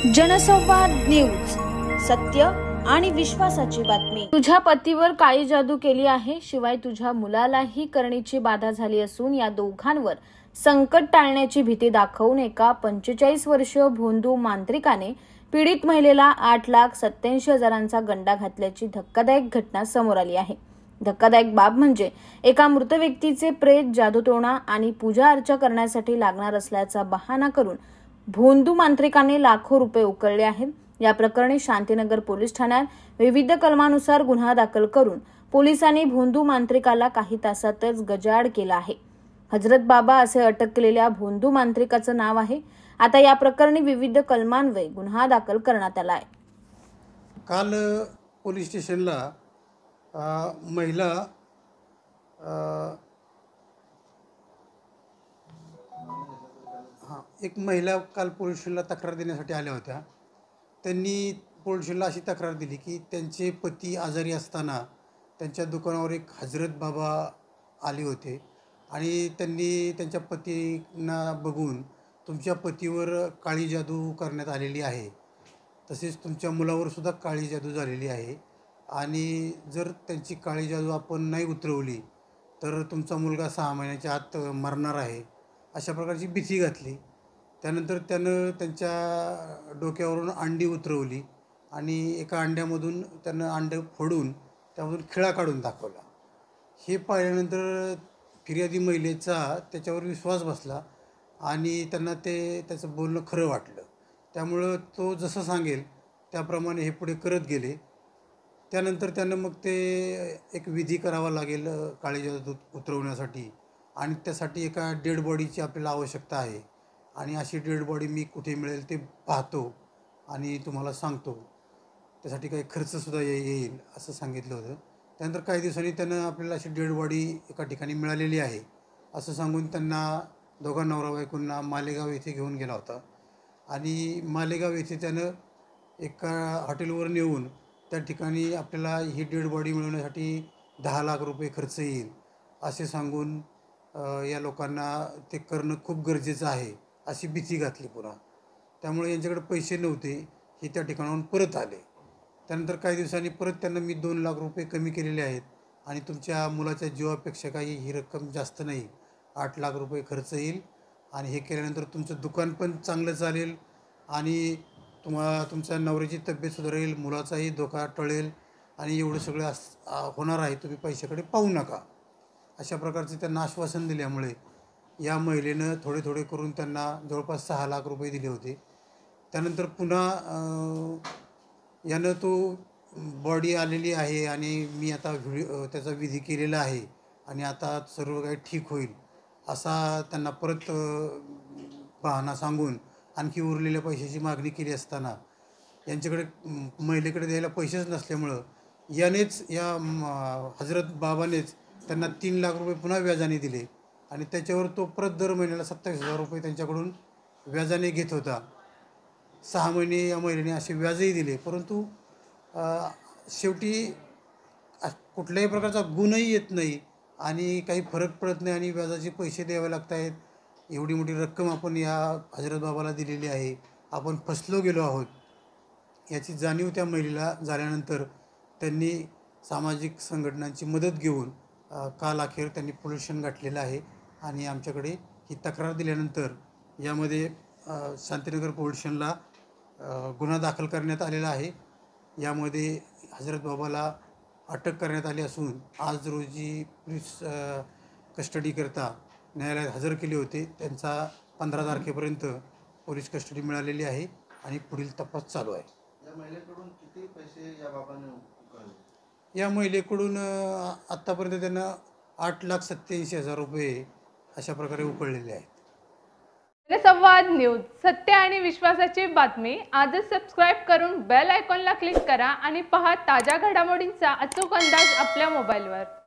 जनसंवाद न्यूज, सत्य आणि विश्वासाची बातमी। तुझ्या पतीवर काळी जादू केली आहे, शिवाय तुझ्या मुलालाही करणीची बाधा झाली असून या दोघांवर संकट टाळण्याची भीती दाखवून एका 45 वर्षीय भोंदू मांत्रिकाने पीडित महिलेला 8,87,000चा गंडा घातल्याची धक्कादायक घटना समोर आली आहे। धक्कादायक बाब म्हणजे एका मृत व्यक्तीचे प्रेत जादूटोणा आणि पूजा अर्चा करण्यासाठी लागणार असल्याचा बहाणा करून भोंदू मांत्रिकाने लाखो रुपये उकळले आहेत। या प्रकरणी शांतीनगर पोलीस ठाण्यात विविध कलमानुसार गुन्हा दाखल करून पोलिसांनी भोंदू मांत्रिकाला काही तासातच गजाआड केला आहे। हजरत बाबा असे अटक केलेल्या भोंदू मांत्रिकाचं नाव आहे। आता या प्रकरणी विविध कलमान्वये गुन्हा दाखल करण्यात आला आहे। काल पोलीस स्टेशनला महिला एक महिला काल पोलीस स्टेशनला तक्रार देण्यासाठी आल्या होत्या। त्यांनी पोलीस स्टेशनला अशी तक्रार दिली की त्यांचे पती आजारी असताना त्यांच्या दुकानावर एक हजरत बाबा आले होते आणि त्यांनी त्यांच्या पतींना बघून तुमच्या पतीवर काळी जादू करण्यात आलेली आहे, तसेच तुमच्या मुलावर सुद्धा काळी जादू झालेली आहे आणि जर त्यांची काळी जादू आपण नाही उतरवली तर तुमचा मुलगा 6 महिन्याच्या आत मरणार आहे, अशा प्रकारची भीती घातली। त्यानंतर त्यानं त्यांच्या डोक्यावरून अंडी उतरवली आणि एका अंड्यामधून त्यानं अंडं फोडून त्यामधून खिळा काढून दाखवला। हे पाहिल्यानंतर फिर्यादी महिलेचा त्याच्यावर विश्वास बसला आणि त्यांना त्याचं बोलणं खरं वाटलं। त्यामुळं तो जसं सांगेल त्याप्रमाणे हे पुढे करत गेले। त्यानंतर त्यानं मग ते एक विधी करावा लागेल काळी जादू उतरवण्यासाठी आणि त्यासाठी एका डेड बॉडीची आपल्याला आवश्यकता आहे आणि अशी डेड बॉडी मी कुठे मिळेल ते पाहतो आणि तुम्हाला सांगतो, त्यासाठी काही खर्चसुद्धा येईल असं सांगितलं होतं। त्यानंतर काही दिवसांनी त्यानं आपल्याला अशी डेड बॉडी एका ठिकाणी मिळालेली आहे असं सांगून त्यांना दोघा नवरा बायकोंना मालेगाव येथे घेऊन गेला होता आणि मालेगाव येथे त्यानं एका हॉटेलवर नेऊन त्या ठिकाणी आपल्याला ही डेड बॉडी मिळवण्यासाठी 10 लाख रुपये खर्च येईल असे सांगून या लोकांना ते करणं खूप गरजेचं आहे अशी भीती घातली पुन्हा। त्यामुळे यांच्याकडे पैसे नव्हते, हे त्या ठिकाणाहून परत आले। त्यानंतर काही दिवसांनी परत त्यांना मी 2 लाख रुपये कमी केलेले आहेत आणि तुमच्या मुलाच्या जीवापेक्षा काही ही रक्कम जास्त नाही, 8 लाख रुपये खर्च येईल आणि हे केल्यानंतर तुमचं दुकान पण चांगलं चालेल आणि तुमच्या नवऱ्याची तब्येत सुधारेल, मुलाचाही धोका टळेल आणि एवढं सगळं होणार आहे, तुम्ही पैशाकडे पाहू नका, अशा प्रकारचे त्यांना आश्वासन दिल्यामुळे या महिलेनं थोडे थोडे करून त्यांना जवळपास 6 लाख रुपये दिले होते। त्यानंतर पुन्हा यानं तो बॉडी आलेली आहे आणि मी आता त्याचा विधी केलेला आहे आणि आता सर्व काही ठीक होईल असा त्यांना परत बहाणा सांगून आणखी उरलेल्या पैशाची मागणी केली असताना यांच्याकडे महिलेकडे द्यायला पैसेच नसल्यामुळं यानेच या हजरत बाबानेच त्यांना 3 लाख रुपये पुन्हा व्याजाने दिले आणि त्याच्यावर तो परत दर महिन्याला 27,000 रुपये त्यांच्याकडून व्याजाने घेत होता। 6 महिने या महिलेने असे व्याजही दिले, परंतु शेवटी कुठल्याही प्रकारचा गुणही येत नाही आणि काही फरक पडत नाही आणि व्याजाचे पैसे द्यावे लागत आहेत। एवढी मोठी रक्कम आपण या हजरत बाबाला दिलेली आहे, आपण फसलो गेलो आहोत याची जाणीव त्या महिलेला झाल्यानंतर त्यांनी सामाजिक संघटनांची मदत घेऊन काल अखेर त्यांनी पोलीस स्टेशन गाठलेलं आहे आणि आमच्याकडे ही तक्रार दिल्यानंतर यामध्ये शांतीनगर पोलीस स्टेशनला गुन्हा दाखल करण्यात आलेला आहे। यामध्ये हजरत बाबाला अटक करण्यात आली असून आज रोजी पोलीस कस्टडीकरता न्यायालयात हजर केले होते। त्यांचा 15 तारखेपर्यंत पोलीस कस्टडी मिळालेली आहे आणि पुढील तपास चालू आहे। या महिलेकडून किती पैसे या बाबाने उकळले? या महिलेकडून आत्तापर्यंत त्यांना 8,87,000 रुपये अशा प्रकारे उकळलेले आहेत। जनसंवाद न्यूज, सत्य आणि विश्वासाची बातमी। आजच सबस्क्राइब करून बेल आयकॉनला क्लिक करा आणि पहा ताज्या घडामोडींचा अचूक अंदाज आपल्या मोबाईलवर।